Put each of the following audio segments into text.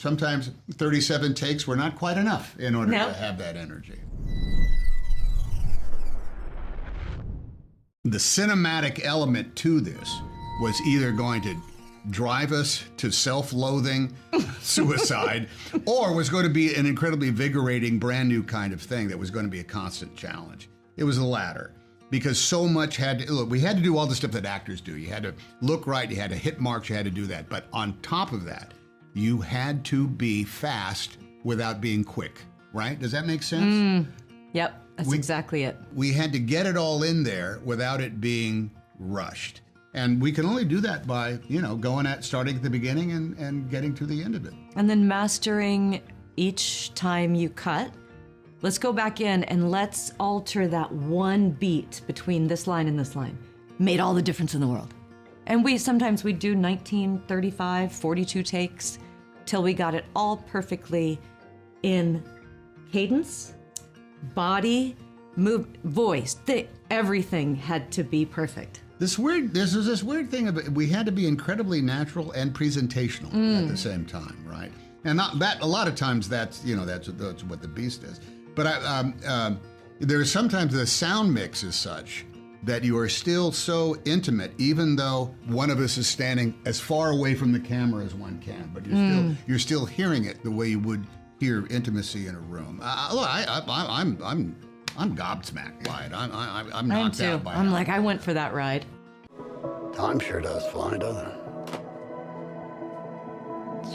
sometimes 37 takes were not quite enough in order to have that energy. The cinematic element to this was either going to drive us to self-loathing, suicide, or was going to be an incredibly invigorating, brand new kind of thing that was going to be a constant challenge. It was the latter, because so much had to, look, we had to do all the stuff that actors do. You had to look right, you had to hit marks, you had to do that. But on top of that, you had to be fast without being quick, right? Does that make sense? Yep, that's exactly it. We had to get it all in there without it being rushed. And we can only do that by, starting at the beginning and getting to the end of it. And then mastering each time you cut. Let's go back in and let's alter that one beat between this line and this line. Made all the difference in the world. And sometimes we'd do 19, 35, 42 takes till we got it all perfectly in cadence, body, voice. Everything had to be perfect. This was this weird thing about we had to be incredibly natural and presentational at the same time, right? And a lot of times that's what the beast is. But there's sometimes the sound mix is such that you are still so intimate, even though one of us is standing as far away from the camera as one can. But you're still hearing it the way you would hear intimacy in a room. Look, I'm gobsmacked by it. I'm knocked out by it. I'm like, I went for that ride. Time sure does fly, doesn't it?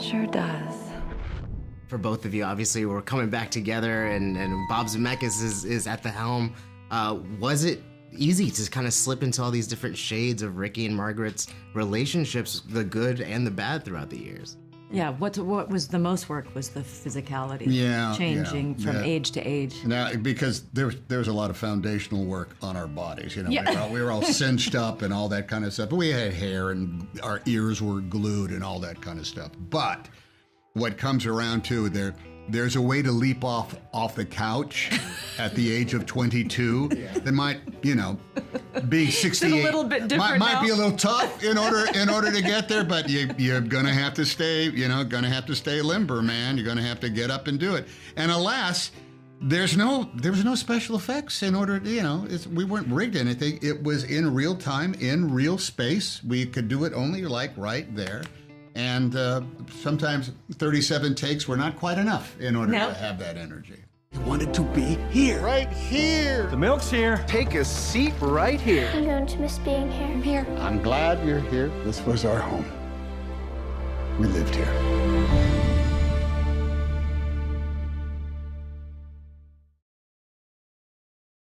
Sure does. For both of you, obviously, we're coming back together, and Bob Zemeckis is at the helm. Was it easy to kind of slip into all these different shades of Ricky and Margaret's relationships, the good and the bad, throughout the years? Yeah, what was the most work was the physicality, changing from age to age. Now, because there was a lot of foundational work on our bodies. We were all cinched up and all that kind of stuff. But we had hair and our ears were glued and all that kind of stuff. But what comes around to there's a way to leap off the couch at the age of 22 that might, being 68 it's a little bit different might be a little tough in order to get there, but you're gonna have to stay, limber, man. You're gonna have to get up and do it. And alas, there was no special effects in order to, we weren't rigged anything. It was in real time, in real space. We could do it only right there. And sometimes 37 takes were not quite enough in order to have that energy. You wanted to be here. Right here. The milk's here. Take a seat right here. I'm going to miss being here. I'm here. I'm glad you're here. This was our home. We lived here.